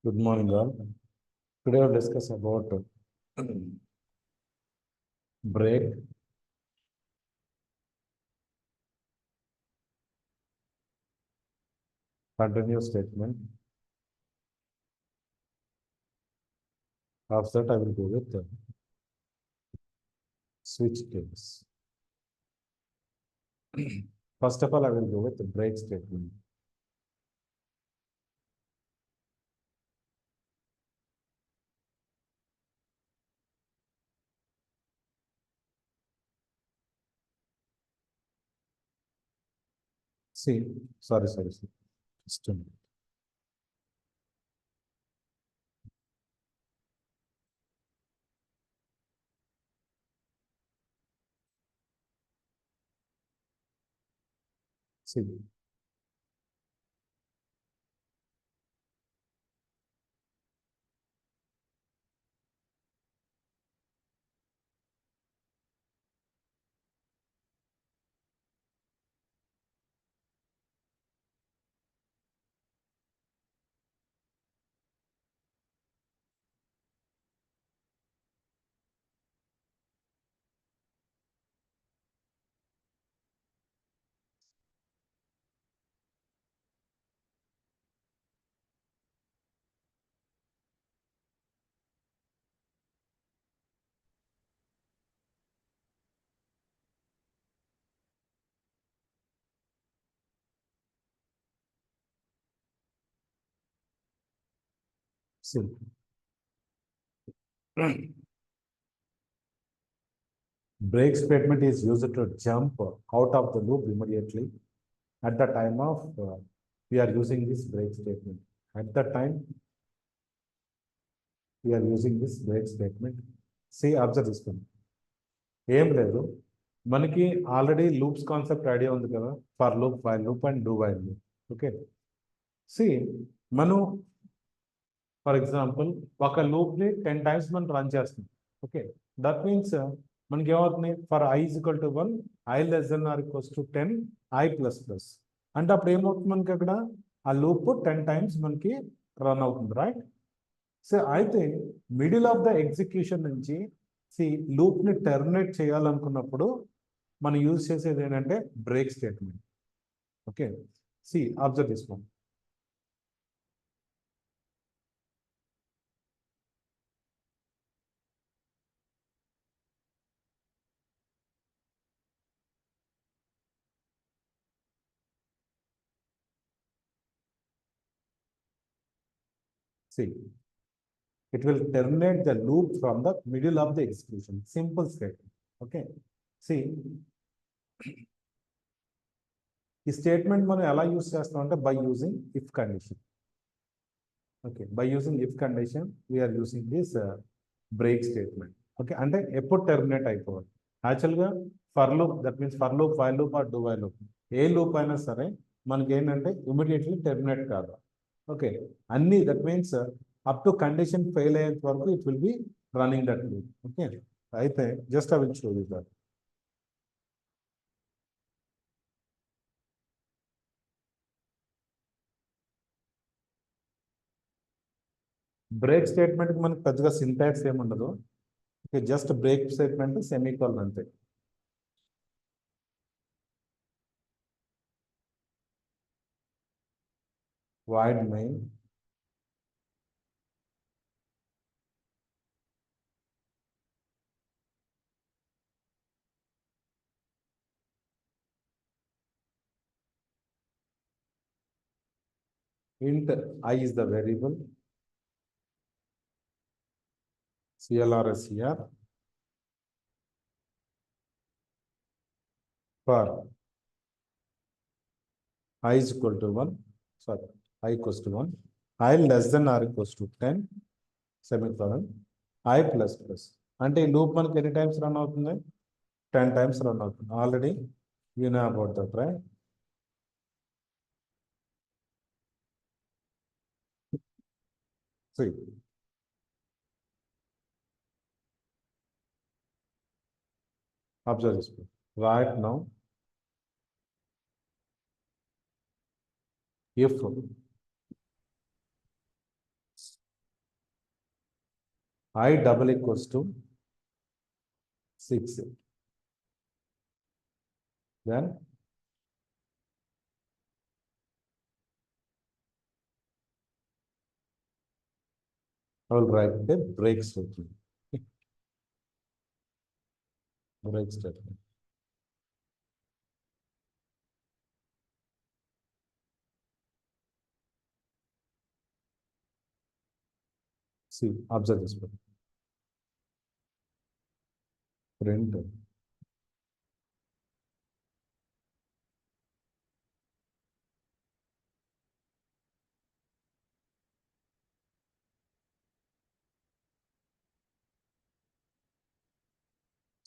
Good morning, all. Today we'll discuss about break, continuous statement. After that, I will go with switch case. First of all, I will go with the break statement. See, sorry. Just a minute. See, see. Break statement is used to jump out of the loop immediately at the time of we are using this break statement. At the time we are using this break statement. See, observe this one. ఏం లేదు, మనకి already loops concept idea ఉంది కదా, for loop, while loop and do while loop. Okay, so మనం for example ఒక లూప్ని 10 times మనం run చేస్తాం. ఓకే, దట్ మీన్స్ మనకి ఏమవుతుంది, for I equal to 1, I less than or equals to 10, I plus plus అంటే అప్పుడు ఏమవుతుంది, మనకి అక్కడ ఆ లూప్ 10 టైమ్స్ మనకి రన్ అవుతుంది, రైట్? సో అయితే మిడిల్ ఆఫ్ ద ఎగ్జిక్యూషన్ నుంచి లూప్ని టెర్మినేట్ చేయాలనుకున్నప్పుడు మనం యూజ్ చేసేది ఏంటంటే break statement. Okay, observe this one. It will terminate the loop from the middle of the execution. Simple statement. Okay, ఈ స్టేట్మెంట్ మనం ఎలా యూస్ చేస్తాం అంటే by using if condition. Okay, by using if condition we're using this break statement. Okay, అంటే ఎప్పుడు terminate అయిపోవాలి. యాక్చువల్గా for loop, that means for loop, while loop or do while loop, ఏ లూప్ అయినా సరే మనకి ఏంటంటే ఇమీడియట్లీ టెర్మినేట్ కాదు. ఓకే, అన్ని that means up to condition fail అయ్యేంత వరకు it will be running that loop. Okay, అయితే just I will show you that. Break స్టేట్మెంట్కి మనకు పెద్దగా సింటాక్స్ ఏముండదు. Okay, just break statement semicolon అంతే. Void main int I is the variable, CLR is here, for I is equal to 1, sorry, I equals to 1, I less than or equals to 10, semicolon, I plus plus. అంటే ఈ loop మనకి ఎన్ని times run అవుతుంది? 10 times run అవుతుంది. Already you know about that, right? See, observe this. Right now, if I double equals to 6, then I will write the break statement. Break statement. See, observe this one. Print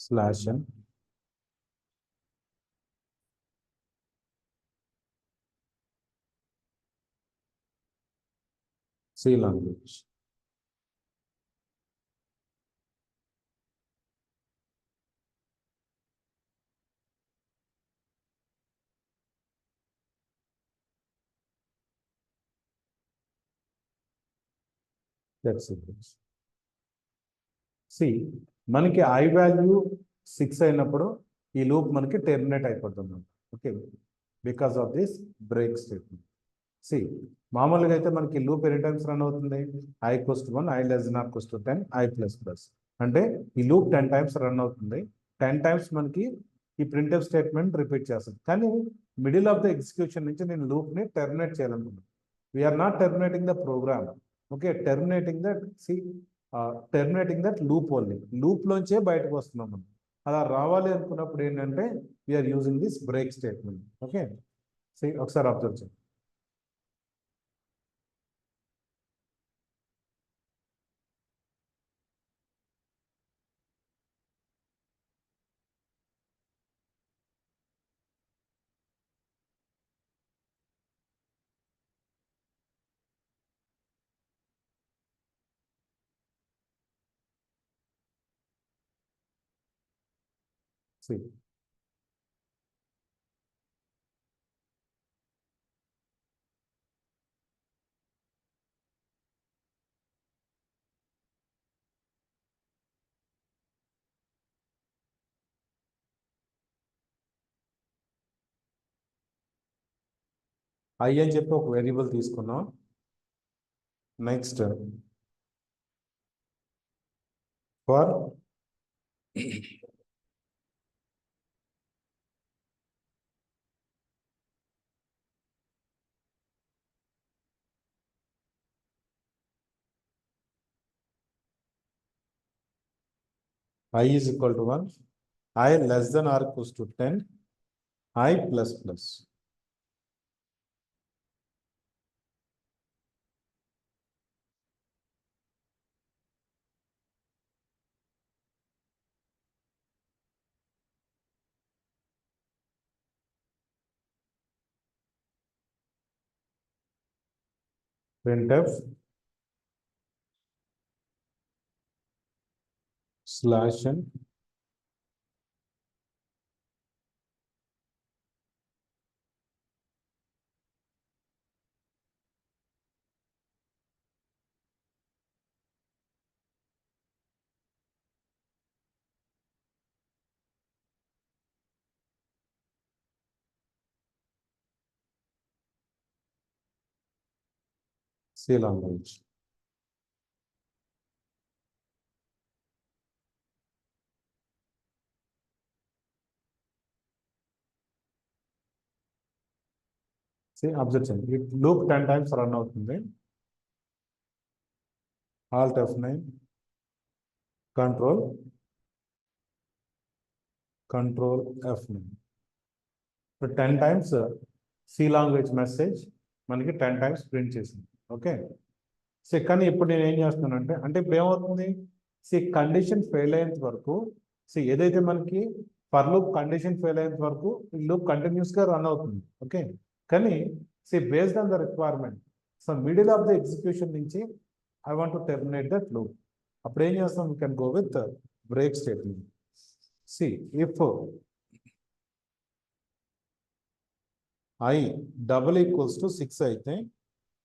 slash n C language. That's it. So మనకి I value 6 అయినప్పుడు ఈ loop మనకి terminate అయిపోతుంది. Okay, because of this break statement. So మామూలుగా అయితే మనకి loop ఎన్ని times run అవుతుంది? ఐ కోస్ట్ 1, ఐ లెస్ నాట్ కోస్ట్ 10, ఐ ప్లస్ ప్లస్. అంటే ఈ లూప్ 10 టైమ్స్ రన్ అవుతుంది. 10 టైమ్స్ మనకి ఈ ప్రింట్ఎఫ్ స్టేట్మెంట్ రిపీట్ చేస్తుంది. కానీ మిడిల్ ఆఫ్ ద ఎగ్జిక్యూషన్ నుంచి నేను లూప్ని టెర్మినేట్ చేయాలనుకున్నాను. We're not terminating the program. Okay, terminating that loop only. Loop లోంచే బయటకు వస్తున్నాం మనం. అలా రావాలి అనుకున్నప్పుడు ఏంటంటే we're using this break statement. Okay, ఒకసారి అబ్జర్వ్ చేయండి. See, ఐ అని చెప్పి ఒక వేరియబుల్ తీసుకున్నాం. Next for I is equal to 1, I less than or equals to 10, I plus plus. Printf slash n C language. Observe చేయండి, loop 10 times run అవుతుంది. Alt F9 control F9. 10 times C language message మనకి 10 times print చేసింది. Okay, కానీ ఇప్పుడు నేను ఏం చేస్తున్నానంటే, అంటే ఇప్పుడు ఏమవుతుంది, కండిషన్ ఫెయిల్ అయ్యేంత వరకు ఏదైతే మనకి ఫర్ లూప్ కండిషన్ ఫెయిల్ అయ్యేంత వరకు లూప్ కంటిన్యూస్గా రన్ అవుతుంది. ఓకే, కానీ based on the requirement, middle of the execution నుంచి I want to terminate that loop. అప్పుడు ఏం చేస్తాం, we can go with break statement. If I double equals to 6 అయితే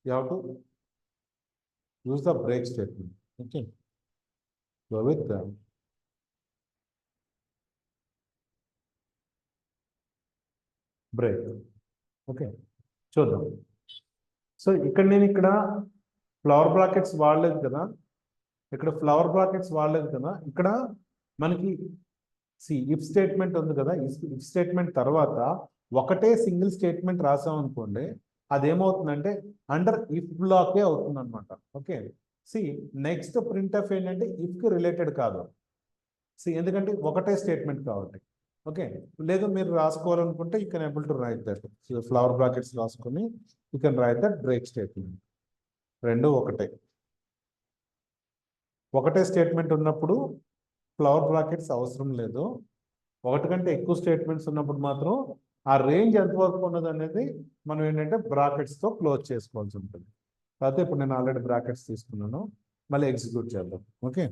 you have to use the break statement. Okay, go with the break. Okay, చూద్దాం. ఇక్కడ నేను flower brackets వాడలేదు కదా, ఇక్కడ మనకి ఇఫ్ స్టేట్మెంట్ ఉంది కదా, ఇఫ్ స్టేట్మెంట్ తర్వాత ఒకటే సింగిల్ స్టేట్మెంట్ రాసాం అనుకోండి, అదేమవుతుందంటే అండర్ ఇఫ్ బ్లాకే అవుతుంది అనమాట. ఓకే, నెక్స్ట్ ప్రింట్ఎఫ్ ఏంటంటే ఇఫ్ కి రిలేటెడ్ కాదు, ఎందుకంటే ఒకటే స్టేట్మెంట్ కాబట్టి. ఓకే, లేదు మీరు రాసుకోవాలనుకుంటే you can able to write that, flower brackets రాసుకొని you can write that break statement. రెండు ఒకటే స్టేట్మెంట్ ఉన్నప్పుడు ఫ్లవర్ బ్రాకెట్స్ అవసరం లేదు. ఒకటి కంటే ఎక్కువ స్టేట్మెంట్స్ ఉన్నప్పుడు మాత్రం ఆ రేంజ్ ఎంతవరకు ఉన్నది అనేది మనం ఏంటంటే బ్రాకెట్స్తో క్లోజ్ చేసుకోవాల్సి ఉంటుంది. అయితే ఇప్పుడు నేను ఆల్రెడీ బ్రాకెట్స్ తీసుకున్నాను, మళ్ళీ ఎగ్జిక్యూట్ చేద్దాం. Okay,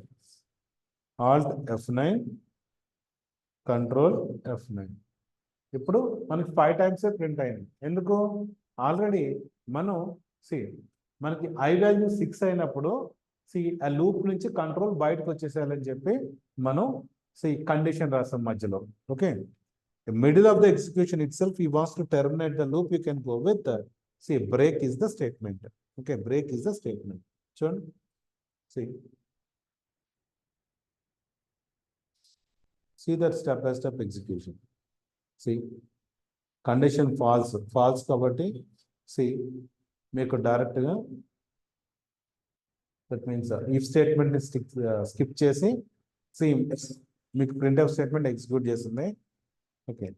Alt F9 control F9. ఇప్పుడు మనకి 5 times ప్రింట్ అయింది. ఎందుకు, ఆల్రెడీ మనం మనకి ఐ వాల్యూ 6 అయినప్పుడు ఆ లూప్ నుంచి కంట్రోల్ బయటకు వచ్చేసేయాలని చెప్పి మనం కండిషన్ రాసాం మధ్యలో. Okay, middle of the execution itself, he wants to terminate the loop, you can go with break is the statement. Okay, break is the statement. See that step by step execution. Condition false kabatti make a direct ga, that means if statement is skip chesi మీకు printf statement execute చేస్తుంది. Okay,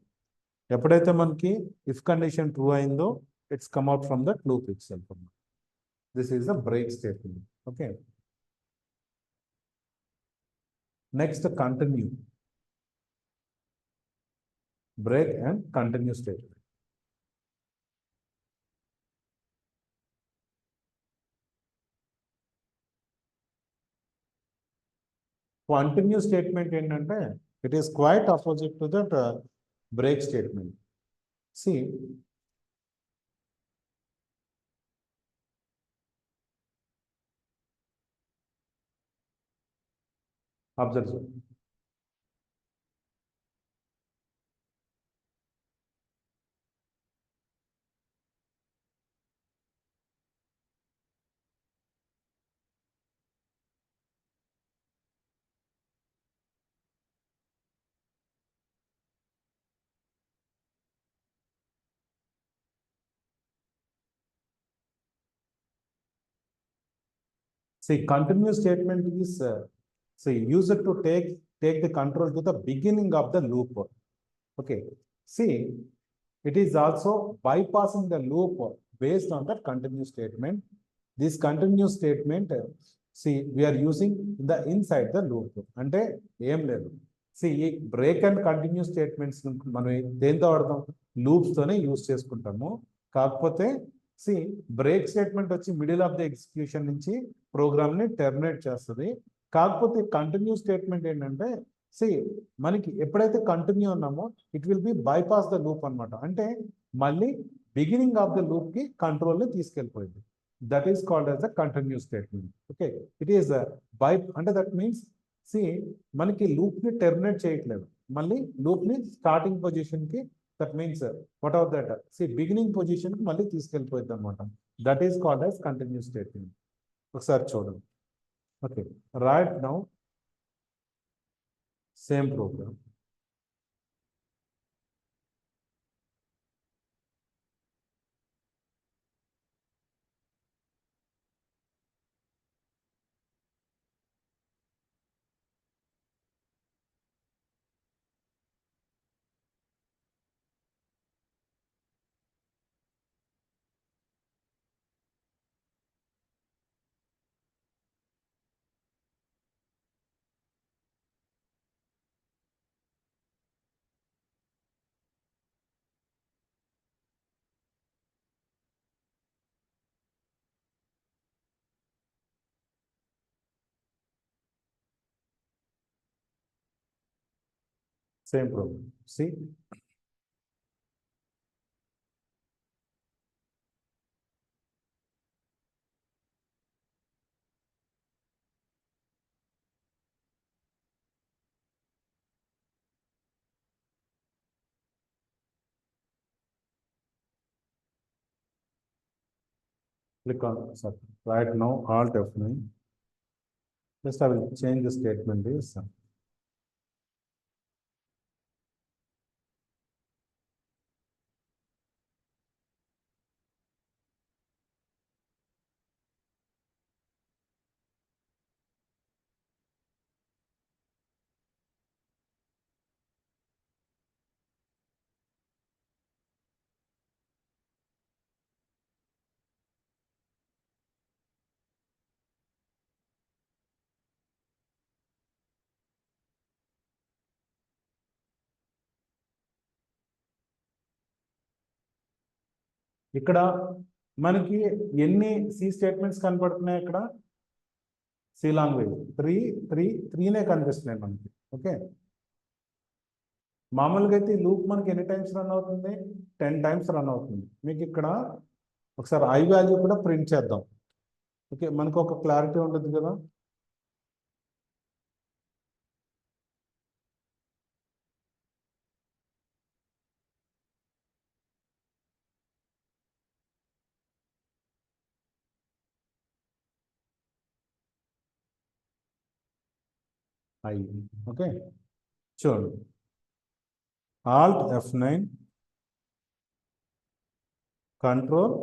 ఎప్పుడైతే మనకి if condition true అయిందో it's come out from that loop itself. This is the break statement. Okay, next continue, break and continue statement. Continue statement ఏంటంటే it is quite opposite to that break statement. Observe. Continuous statement is used to take the control to the beginning of the loop. Okay, it is also bypassing the loop based on that continuous statement. This continuous statement we are using in the inside the loop. Ante em ledu, break and continue statements మనం దేంతో వాడతాం, loops తోనే use చేసుకుంటాము. కాకపోతే break statement వచ్చి middle of the execution నుంచి program ని terminate చేస్తుంది. కాకపోతే కంటిన్యూ స్టేట్మెంట్ ఏంటంటే మనకి ఎప్పుడైతే కంటిన్యూ ఉన్నామో it will be bypass the loop అనమాట. అంటే మళ్ళీ బిగినింగ్ ఆఫ్ ద లూప్ కి కంట్రోల్ ని తీసుకెళ్ళిపోయింది. That is called as the continue statement. Okay, it is అంటే దట్ మీన్స్ మనకి లూప్ ని టెర్మినేట్ చేయట్లేదు, మళ్ళీ లూప్ ని స్టార్టింగ్ పొజిషన్ కి, that means whatever that beginning position కి మళ్ళీ తీసుకెళ్ళిపోయింది అనమాట. That is called as continue statement. ఒకసారి చూడండి. Okay, right now same programme. Same problem. See, click on, sorry, right now, Alt F9. Just I will change the statement is. ఇక్కడ మనకి ఎన్ని C statements కనపడుతున్నాయి ఇక్కడ? సి లాంగ్వేజ్ త్రీనే కనిపిస్తున్నాయి మనకి. Okay, మామూలుగా అయితే లూప్ మనకి ఎన్ని టైమ్స్ రన్ అవుతుంది? 10 టైమ్స్ రన్ అవుతుంది. మీకు ఇక్కడ ఒకసారి ఐ వాల్యూ కూడా ప్రింట్ చేద్దాం. ఓకే, మనకు ఒక క్లారిటీ ఉంటుంది కదా. ఐ, ఓకే, చూడండి, Alt F9, కంట్రోల్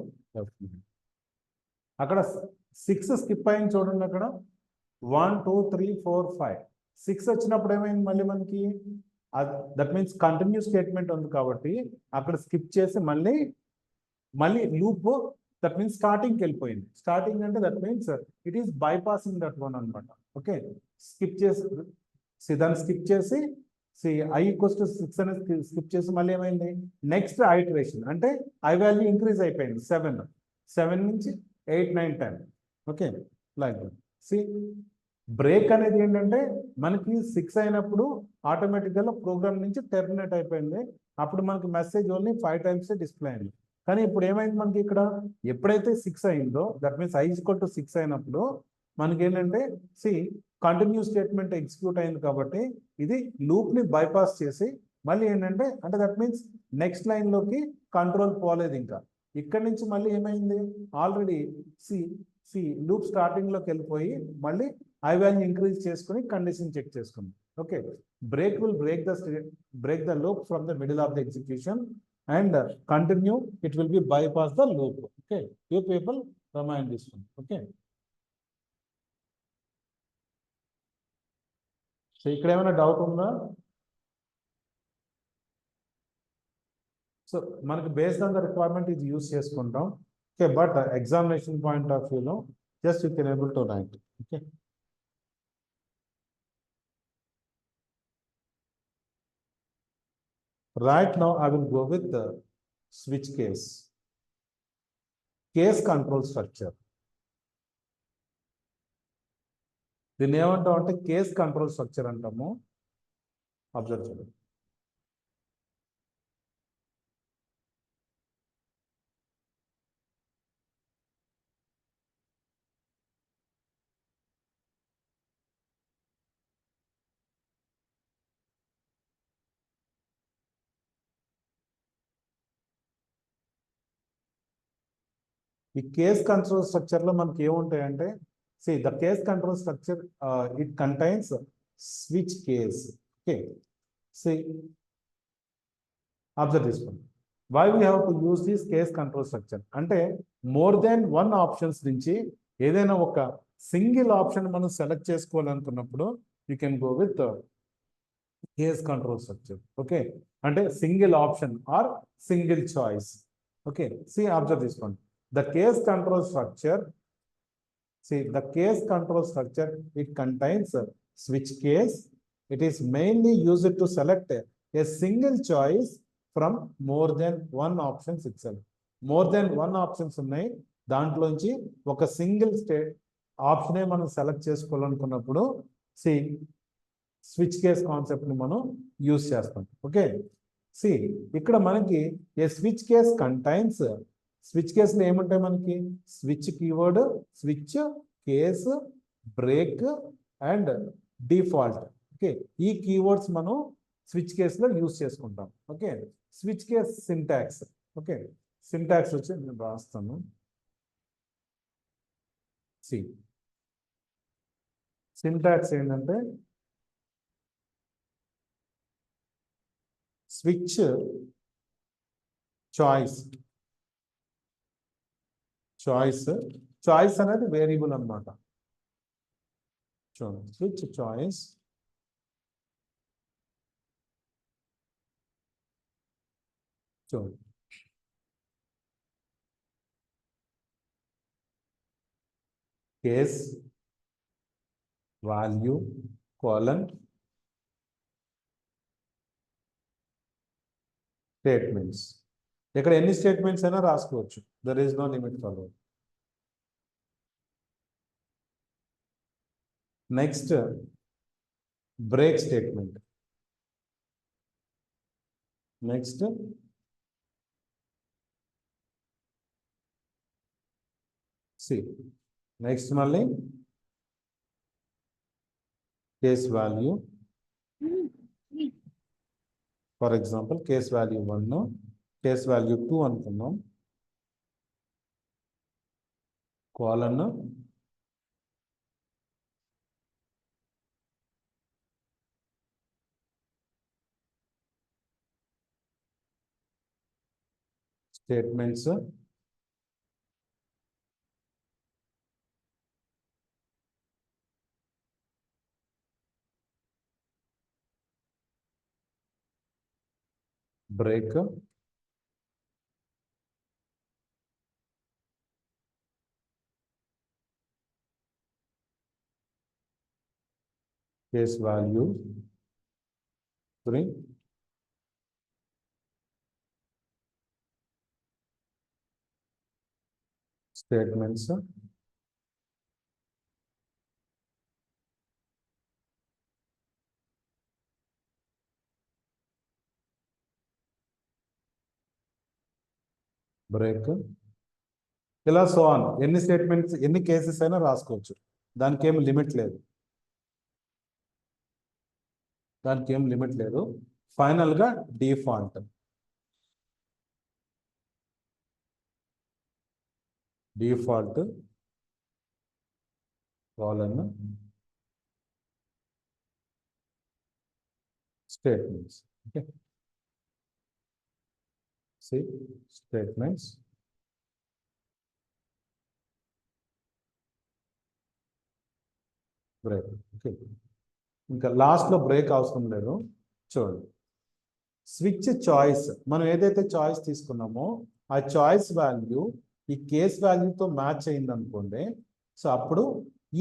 F9. అక్కడ 6 స్కిప్ అయింది చూడండి. అక్కడ 1 2 3 4 5 6 వచ్చినప్పుడు ఏమైంది? మళ్ళీ మనకి దట్ మీన్స్ కంటిన్యూ స్టేట్మెంట్ ఉంది కాబట్టి అక్కడ స్కిప్ చేసి మళ్ళీ లూప్ దట్ మీన్స్ స్టార్టింగ్కి వెళ్ళిపోయింది. స్టార్టింగ్ అంటే that means it is bypassing that one అనమాట. ఓకే, స్కిప్ చేసి దాన్ని స్కిప్ చేసి ఐ ఈక్వల్స్ టు 6 అనేది స్కిప్ చేసి మళ్ళీ ఏమైంది? నెక్స్ట్ ఐటరేషన్ అంటే ఐ వాల్యూ ఇంక్రీజ్ అయిపోయింది. 7 నుంచి 8 9 10. Okay, like that. So break అనేది ఏంటంటే మనకి 6 అయినప్పుడు ఆటోమేటిక్గా ప్రోగ్రామ్ నుంచి టెర్మినేట్ అయిపోయింది. అప్పుడు మనకి మెసేజ్ ఓన్లీ 5 టైమ్స్ డిస్ప్లే అయింది. కానీ ఇప్పుడు ఏమైంది మనకి ఇక్కడ? ఎప్పుడైతే 6 అయిందో that means I equal to 6 అయినప్పుడు మనకి ఏంటంటే కంటిన్యూ స్టేట్మెంట్ ఎగ్జిక్యూట్ అయింది కాబట్టి ఇది లూప్ని బైపాస్ చేసి మళ్ళీ ఏంటంటే అంటే దట్ మీన్స్ నెక్స్ట్ లైన్లోకి కంట్రోల్ పోలేదు. ఇంకా ఇక్కడ నుంచి మళ్ళీ ఏమైంది? ఆల్రెడీ లూప్ స్టార్టింగ్లోకి వెళ్ళిపోయి మళ్ళీ ఐ వాల్యూ ఇంక్రీజ్ చేసుకుని కండిషన్ చెక్ చేసుకుంది. Okay, break will break the loop from the middle of the execution and continue it will B bypass the loop. Okay, you people remind this one. Okay, so ఇక్కడ ఏమైనా doubt ఉందా? So మనకి based on the requirement ఇది use చేసుకుంటాం. Okay, but examination point of వ్యూలో just you can able to write. Okay, right now I will go with the switch case control structure. దీన్ని ఏమంటాం అంటే కేస్ కంట్రోల్ స్ట్రక్చర్ అంటాము. Observe చేయండి. ఈ case control structure లో మనకి ఏముంటాయంటే the case control structure it contains switch case. Okay, observe this one. Why we have to use this case control structure అంటే more than one options నుంచి ఏదైనా ఒక single option మనం select చేసుకోవాలనుకున్నప్పుడు you can go with the case control structure. Okay, అంటే single option or single choice. Okay, observe this one. The case control structure, the case control structure, it contains a switch case. It is mainly used to select a single choice from more than one options itself. More than one options ఉన్నాయి, దాంట్లోంచి ఒక single ఆప్షనే మనం select చేసుకోవాలనుకున్నప్పుడు switch case concept ని మనం use చేస్తాం. Okay, C ఇక్కడ మనకి ఏ switch case contains, switch కేసులో ఏముంటాయి మనకి, switch keyword, switch case, break and default. Okay, ఈ కీవర్డ్స్ మనం స్విచ్ కేసులో యూజ్ చేసుకుంటాం. Okay, switch case syntax. Okay, syntax వచ్చి నేను రాస్తాను. సి సింటాక్స్ ఏంటంటే స్విచ్ చాయిస్, చాయిస్ అనేది వేరియబుల్ అన్నమాట. చూడండి, స్విచ్ చాయిస్ చూడండి, కేస్ వాల్యూ కోలన్ స్టేట్మెంట్స్. ఇక్కడ ఎన్ని స్టేట్మెంట్స్ అయినా రాసుకోవచ్చు, there is no limit for that. Next break statement. Next see next మళ్ళీ case value. For example case value 1, case value 2 అనుకున్నాం, colon statements break case value 3, statements break, ఇలా so on. ఎన్ని statements, ఎన్ని cases అయినా రాసుకోవచ్చు, దానికి ఏం limit లేదు, దానికి ఏం లిమిట్ లేదు. ఫైనల్ గా default, default colon statements. Okay, so statements break. Okay, ఇంకా లాస్ట్ లో బ్రేక్ అవసరం లేదు. చూడండి, స్విచ్ చాయిస్, మనం ఏదైతే చాయిస్ తీసుకున్నామో ఆ చాయిస్ వాల్యూ ఈ కేస్ వాల్యూతో మ్యాచ్ అయింది అనుకోండి, సో అప్పుడు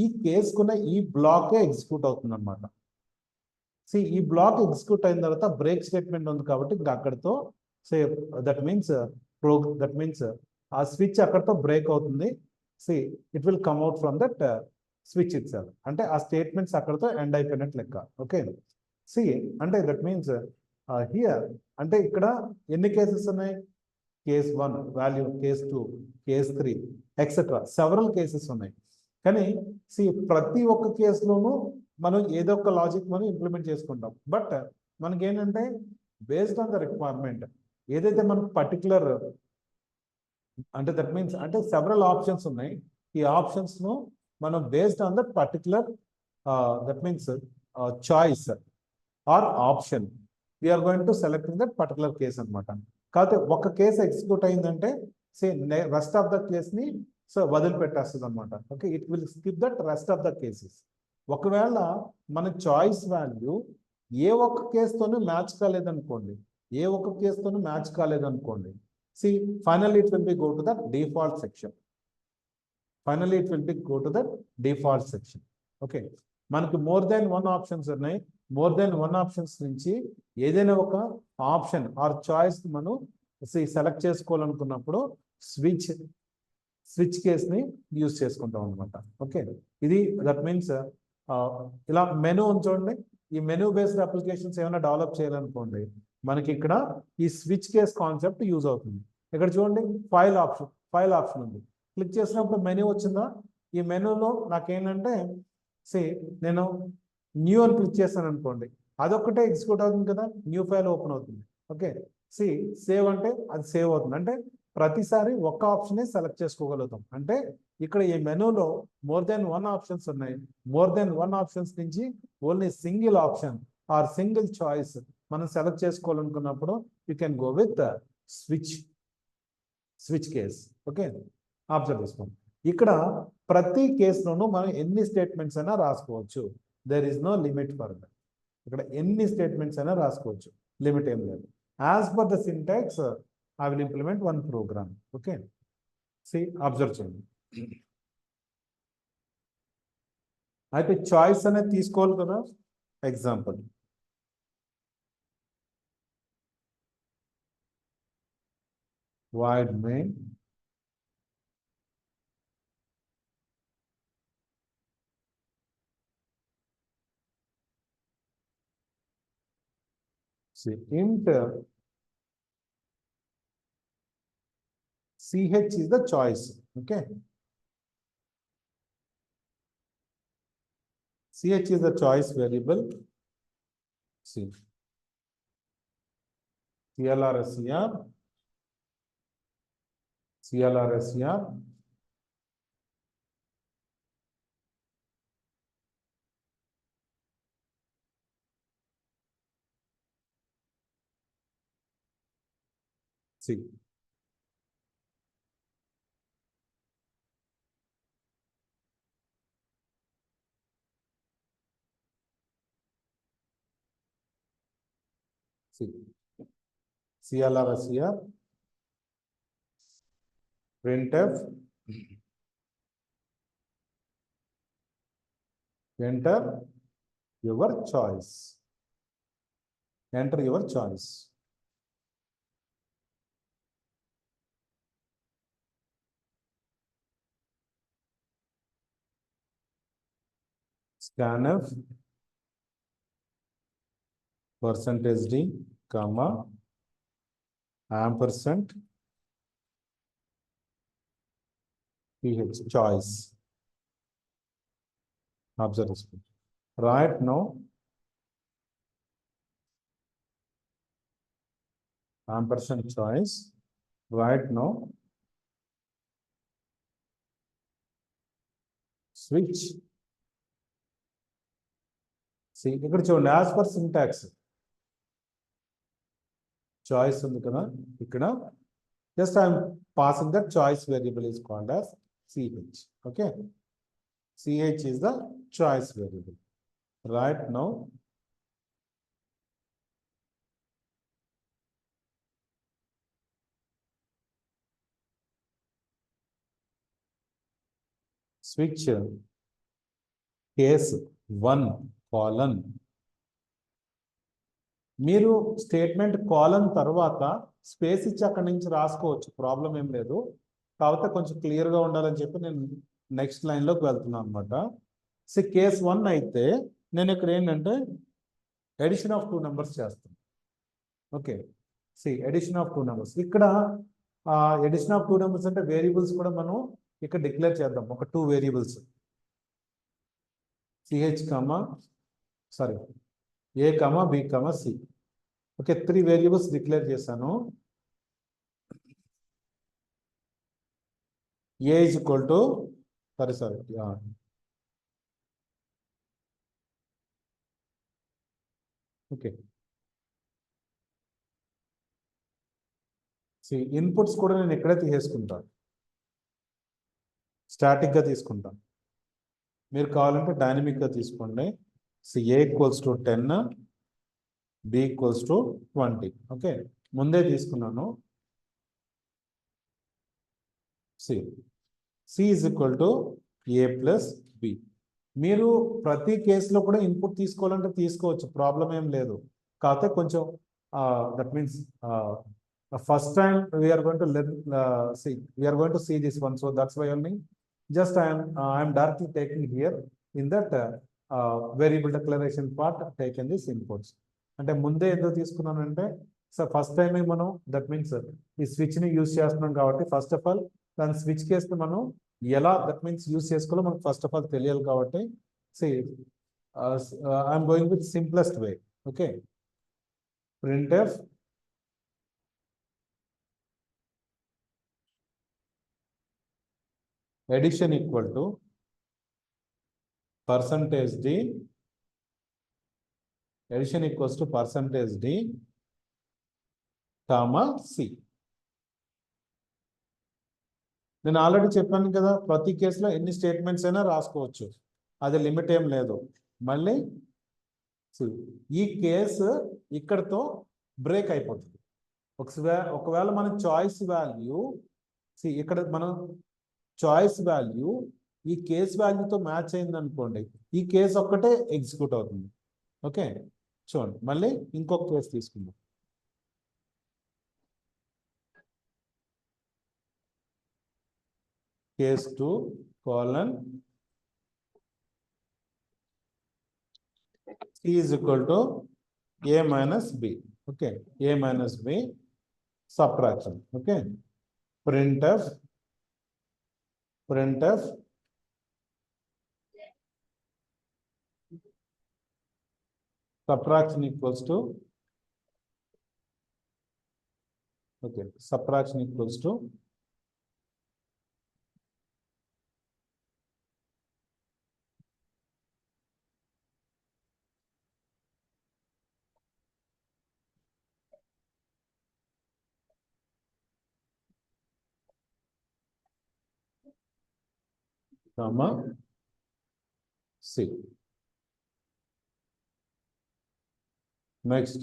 ఈ కేసుకున్న ఈ బ్లాకే ఎగ్జిక్యూట్ అవుతుంది అనమాట. సి ఈ బ్లాక్ ఎగ్జిక్యూట్ అయిన తర్వాత బ్రేక్ స్టేట్మెంట్ ఉంది కాబట్టి ఇంకా అక్కడితో సే దట్ మీన్స్ ఆ స్విచ్ అక్కడితో బ్రేక్ అవుతుంది. See it will come out from that switch it self, అంటే ఆ స్టేట్మెంట్స్ అక్కడితో ఎండ్ అయిపోయినట్టు లెక్క. ఓకే, సి అంటే దట్ మీన్స్ హియర్ అంటే ఇక్కడ ఎన్ని కేసెస్ ఉన్నాయి, case 1 value, case 2, case 3 etcetera several cases ఉన్నాయి. కానీ సి ప్రతి ఒక్క కేసులోనూ మనం ఏదో ఒక లాజిక్ మనం ఇంప్లిమెంట్ చేసుకుంటాం. బట్ మనకి ఏంటంటే బేస్డ్ ఆన్ ద రిక్వైర్మెంట్ ఏదైతే మనకు పర్టికులర్ అంటే దట్ మీన్స్ అంటే సెవరల్ ఆప్షన్స్ ఉన్నాయి, ఈ ఆప్షన్స్ ను మనం based on that particular that means choice or option we're going to select in that particular case అనమాట. కాకపోతే ఒక కేసు ఎగ్జిక్యూట్ అయిందంటే say rest of the case ని సో వదిలిపెట్టేస్తుంది అనమాట. Okay, it will skip that rest of the cases. ఒకవేళ మన choice value ఏ ఒక్క కేసుతోనూ మ్యాచ్ కాలేదనుకోండి, see finally it will be go to the default section. Okay, మనకు మోర్ దెన్ 1 ఆప్షన్స్ ఉన్నాయి. మోర్ దెన్ 1 ఆప్షన్స్ నుంచి ఏదైనా ఒక ఆప్షన్ ఆర్ చాయిస్ మనం సెలెక్ట్ చేసుకోవాలనుకున్నప్పుడు స్విచ్ కేస్ని యూజ్ చేసుకుంటాం అనమాట. ఓకే, ఇది దట్ మీన్స్ ఇలా మెనూ చూడండి, ఈ మెనూ బేస్డ్ అప్లికేషన్స్ ఏమైనా డెవలప్ చేయాలనుకోండి, మనకి ఇక్కడ ఈ స్విచ్ కేస్ కాన్సెప్ట్ యూజ్ అవుతుంది. ఇక్కడ చూడండి ఫైల్ ఆప్షన్ ఉంది. క్లిక్ చేసినప్పుడు మెనూ వచ్చిందా? ఈ మెనూలో నాకేంటంటే నేను న్యూ అని క్లిక్ చేస్తాను అనుకోండి, అదొక్కటే ఎగ్జిక్యూట్ అవుతుంది కదా, న్యూ ఫైల్ ఓపెన్ అవుతుంది. ఓకే, సేవ్ అంటే అది సేవ్ అవుతుంది. అంటే ప్రతిసారి ఒక్క ఆప్షనే సెలెక్ట్ చేసుకోగలుగుతాం. అంటే ఇక్కడ ఈ మెనూలో మోర్ దెన్ వన్ ఆప్షన్స్ ఉన్నాయి. మోర్ దెన్ వన్ ఆప్షన్స్ నుంచి only single option or single choice మనం సెలెక్ట్ చేసుకోవాలనుకున్నప్పుడు you can go with switch case. Okay, observe చేసుకోండి. ఇక్కడ ప్రతి కేసులోనూ మనం ఎన్ని స్టేట్మెంట్స్ అయినా రాసుకోవచ్చు. There is no limit for that. ఇక్కడ ఎన్ని స్టేట్మెంట్స్ అయినా రాసుకోవచ్చు, లిమిట్ ఏం లేదు. As per the syntax I will implement one program. Okay, observe చేయండి. అయితే చాయిస్ అనేది తీసుకోవాలి కదా. Example, void main int ch is the choice. Okay, ch is the choice variable. CLR SCR CLR SCR printf enter your choice. Enter your choice. Scanf %d, comma, ampersand ph choice. Observe this. Right now, ampersand choice. Right now, switch. ఇక్కడ చూడండి, as per syntax choice ఉంది కదా. ఇక్కడ just I'm passing the choice variable is called as ch. Okay, ch is the choice variable. Right now, switch case 1 colon. మీరు statement colon తర్వాత space ఇచ్చి అక్కడి నుంచి రాసుకోవచ్చు, ప్రాబ్లం ఏం లేదు. కాకపోతే కొంచెం క్లియర్గా ఉండాలని చెప్పి నేను నెక్స్ట్ లైన్లోకి వెళ్తున్నాను అనమాట. కేస్ 1 అయితే నేను ఇక్కడ ఏంటంటే ఎడిషన్ ఆఫ్ 2 నెంబర్స్ చేస్తాను. Okay, addition of 2 numbers. ఇక్కడ ఎడిషన్ ఆఫ్ 2 నెంబర్స్ అంటే వేరియబుల్స్ కూడా మనం ఇక్కడ డిక్లేర్ చేద్దాం. ఒక 2 variables ch comma a comma b comma c. Okay, 3 variables declare చేశాను. a is equal to okay, inputs కూడా నేను ఇక్కడే తీసేసుకుంటాను, స్టాటిక్గా తీసుకుంటాను. మీరు కావాలంటే డైనమిక్గా తీసుకోండి. a equals to 10, b equals to 20. Okay, ముందే తీసుకున్నాను. c is equal to a plus b. మీరు ప్రతి కేసులో కూడా ఇన్పుట్ తీసుకోవాలంటే తీసుకోవచ్చు, ప్రాబ్లం ఏం లేదు. కాకపోతే కొంచెం that means first time we are going to learn we are going to see this one. So that's why only just I am directly taking here in that variable declaration part taken this inputs. అంటే ముందే ఎందుకు తీసుకున్నానంటే so first time మనం that means ఈ switch ని use చేస్తున్నాం కాబట్టి first of all దాని స్విచ్ కేసు మనం ఎలా దట్ మీన్స్ యూజ్ చేసుకోవాలో మనకు ఫస్ట్ ఆఫ్ ఆల్ తెలియాలి కాబట్టి see I'm going with simplest way. Okay, printf addition equal to percentage d, addition equals to percentage d comma c. నేను already చెప్పాను కదా ప్రతి కేసులో ఎన్ని స్టేట్మెంట్స్ అయినా రాసుకోవచ్చు, అది లిమిట్ ఏం లేదు. మళ్ళీ ఈ కేసు ఇక్కడతో బ్రేక్ అయిపోతుంది. ఒకవేళ మన చాయిస్ వాల్యూ ఇక్కడ మనం చాయిస్ వాల్యూ ఈ కేస్ వాల్యూతో మ్యాచ్ అయింది అనుకోండి, ఈ కేసు ఒక్కటే ఎగ్జిక్యూట్ అవుతుంది. ఓకే, చూడండి మళ్ళీ ఇంకొక కేసు తీసుకుందాం. Case 2 colon c is equal to a minus b. Okay, a minus b subtraction. Okay, printf subtraction equals to subtraction equals to comma c. Next,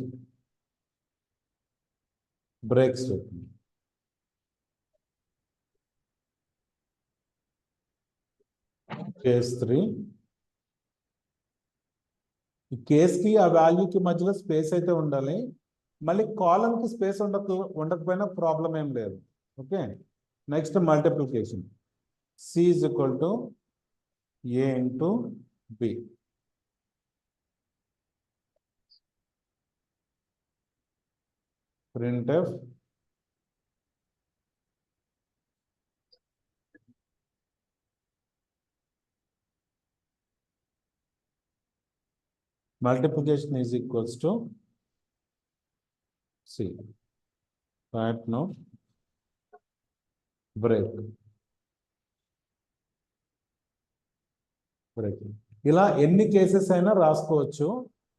break statement. Case 3. ఈ కేసుకి ఆ వాల్యూకి మధ్యలో space అయితే ఉండాలి, మళ్ళీ కాలంకి స్పేస్ ఉండకపోయినా ప్రాబ్లం ఏం లేదు. Okay, next multiplication. C is equal to A into B. Printf multiplication is equals to C. Right now, break. ఇలా ఎన్ని కేసెస్ అయినా రాసుకోవచ్చు,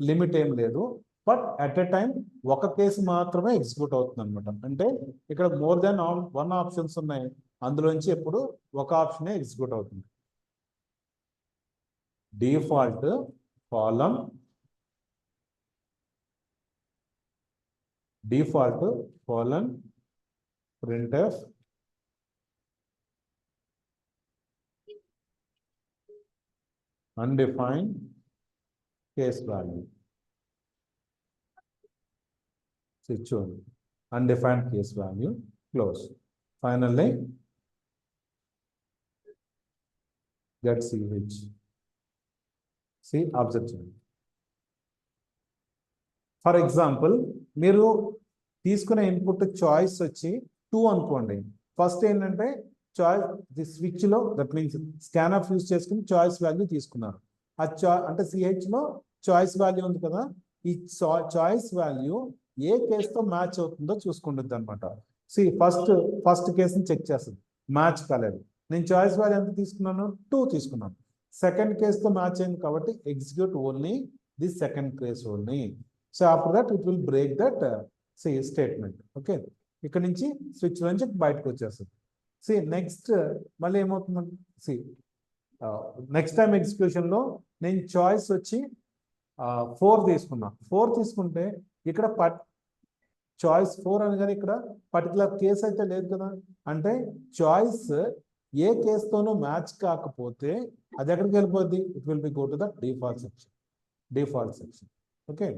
లిమిట్ ఏం లేదు. బట్ అట్ ఎ టైం ఒక కేసు మాత్రమే ఎగ్జిక్యూట్ అవుతుంది అనమాట. అంటే ఇక్కడ మోర్ దాన్ 1 ఆప్షన్స్ ఉన్నాయి, అందులోంచి ఎప్పుడు ఒక ఆప్షనే ఎగ్జిక్యూట్ అవుతుంది. Default column printf undefined case value. Situation undefined case value, close. Finally, get ch. See, observe. For example మీరు తీసుకునే ఇన్పుట్ చాయిస్ వచ్చి 2 అనుకోండి. ఫస్ట్ ఏంటంటే చాయిస్ ది స్విచ్ లో దట్ మీన్స్ స్కాన్ఆఫ్ యూజ్ చేసుకుని చాయిస్ వాల్యూ తీసుకున్నారు. అంటే సిహెచ్ లో చాయిస్ వాల్యూ ఉంది కదా, ఈ చాయిస్ వాల్యూ ఏ కేసుతో మ్యాచ్ అవుతుందో చూసుకుంటుంది అనమాట. ఫస్ట్ కేసుని చెక్ చేస్తుంది, మ్యాచ్ కాలేదు. నేను చాయిస్ వాల్యూ ఎంత తీసుకున్నాను, 2 తీసుకున్నాను. సెకండ్ కేసుతో మ్యాచ్ అయింది కాబట్టి execute only the second case only. So after that it will break that statement. Okay, ఇక్కడ నుంచి స్విచ్ నుంచి బయటకు వచ్చేస్తుంది. నెక్స్ట్ మళ్ళీ ఏమవుతుందంటే నెక్స్ట్ టైం ఎగ్జిక్యూషన్లో నేను చాయిస్ వచ్చి 4 తీసుకున్నా. 4 తీసుకుంటే ఇక్కడ చాయిస్ 4 అనగానే ఇక్కడ పర్టికులర్ కేసు అయితే లేదు కదా, అంటే చాయిస్ ఏ కేసుతోనూ మ్యాచ్ కాకపోతే అది ఎక్కడికి వెళ్ళిపోద్ది, it will be go to the default section. Okay,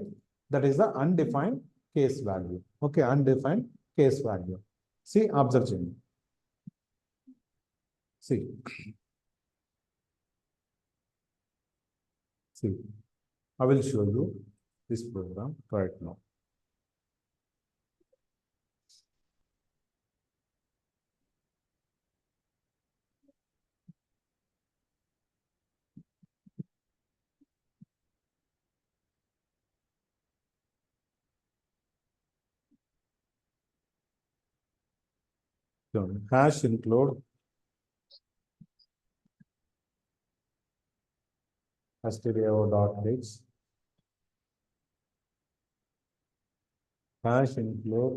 that is the undefined case value. Okay, undefined case value. See, observe change. See, See, I will show you this program right now. Hash include stdio.h, hash include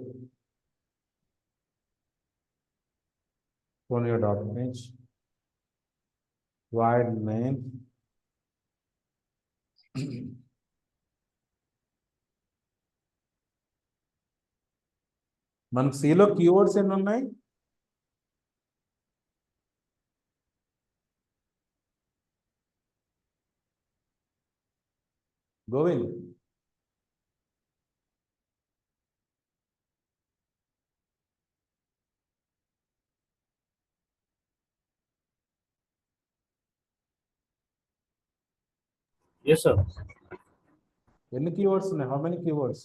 conio.h, void main, మనకు సిలో keywords ఎన్ని ఉన్నాయి? Govind, Yes, sir. ఎన్ని keywords ఉన్నాయి? How many keywords?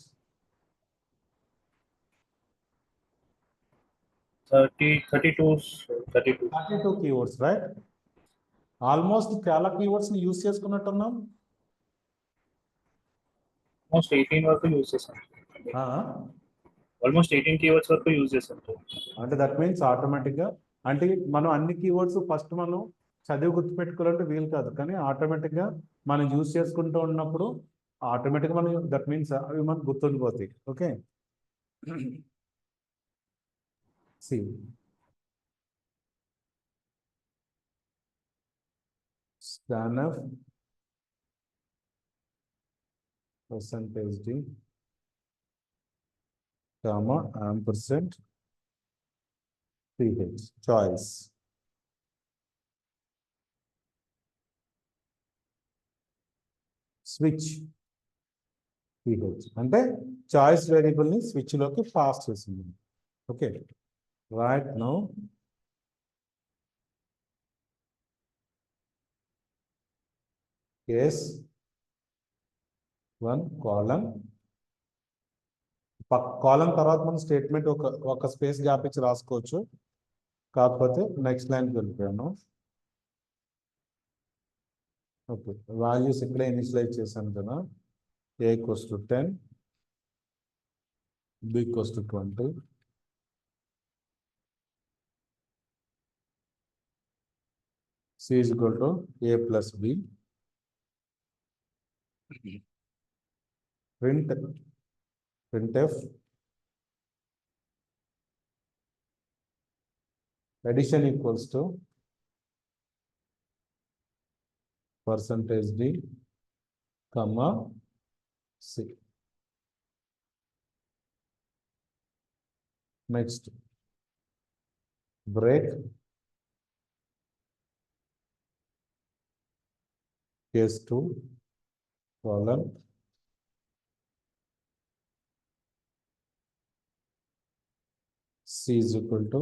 32. 32 keywords, right? Almost చాలా keywords ని use చేసుకున్నట్టున్నాం. Almost 18 వరకు use చేశాను. ఆల్మోస్ట్ 18 కీవర్డ్స్ వరకు యూజ్ చేశాను. అంటే దట్ మీన్స్ ఆటోమేటిక్ గా, అంటే మనం అన్ని కీవర్డ్స్ ఫస్ట్ మనం చదివి గుర్తుపెట్టుకోవాలంటే వీలు కాదు, కానీ ఆటోమేటిక్ గా మనం యూస్ చేసుకుంటూ ఉన్నప్పుడు ఆటోమేటిక్ గా మనం, దట్ మీన్స్ అవి మనకు గుర్తుండిపోతాయి. Okay, see scanf %d comma ampersand ph choice switch ph అంటే చాయిస్ వేరియబుల్ ని స్విచ్ లోకి పాస్ చేసింది. Okay, right now case 1 colon, colon తర్వాత మనం స్టేట్మెంట్ ఒక స్పేస్ గ్యాప్ ఇచ్చి రాసుకోవచ్చు, కాకపోతే నెక్స్ట్ లైన్కి వెళ్ళిపోయాను. ఓకే, వాల్యూస్ ఇక్కడే ఇనిషియలైజ్ చేశాను కదా. a equals to 10, b equals to 20, c is equal to a plus b, printf addition equals to %d comma c. Next, break case 2 colon c is equal to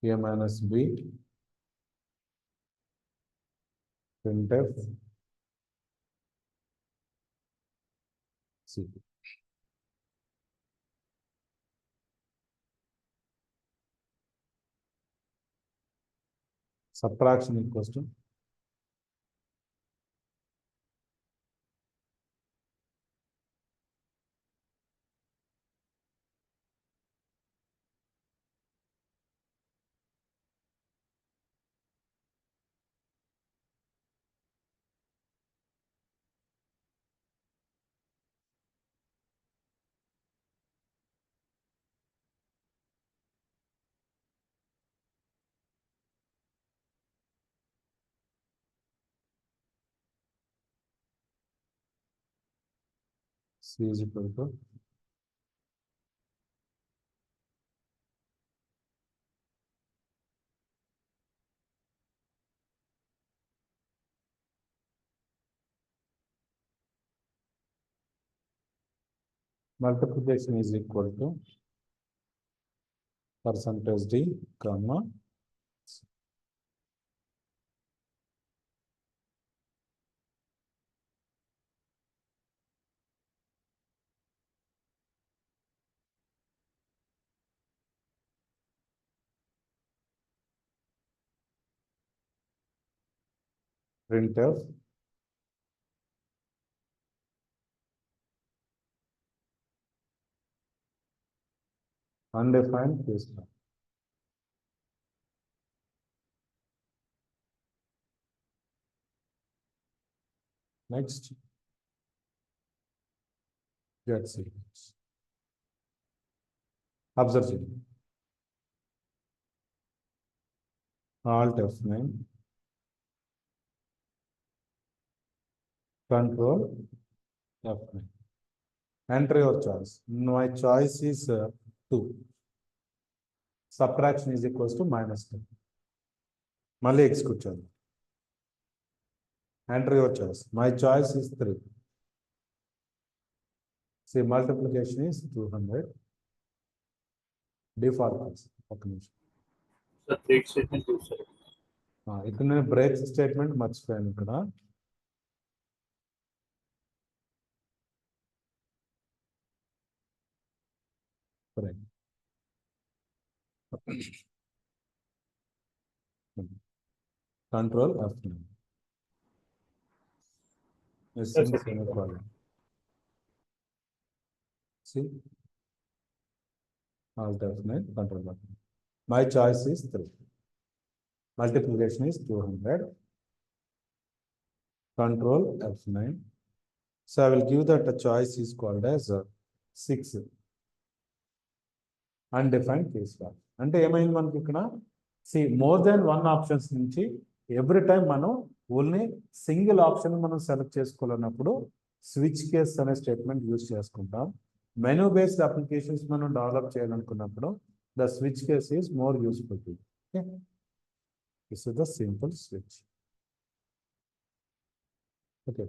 a minus b, printf c. Subtraction equals to c is equal to multiplication is equal to %d comma c. printf undefined case file. Next, get sequence. Observe చేయండి. Alt F9, Control F9. Enter your choice. My choice is 2. Subtraction is equals to -2. మళ్ళీ execute చేద్దాం. Enter your choice. My choice is 3. See, multiplication is 200. Default case. ఒక నిమిషం. Sir break statement use sir. ఇక్కడ నేను break statement మర్చిపోయాను ఇక్కడ. Control F9. Semicolon. See, Alt F9, Control F9. My choice is 3. Multiplication is 200. Control F9. So I will give that a choice is called as 6. Undefined case file. అంటే ఏమైంది మనకి ఇక్కడ? See, more than one options నుంచి every time మనం only single option మనం select చేసుకోవాలన్నప్పుడు switch case అనే statement use చేసుకుంటాం. Menu based applications మనం డెవలప్ చేయాలనుకున్నప్పుడు the switch case is more useful to. Okay, this is the simple switch. Okay.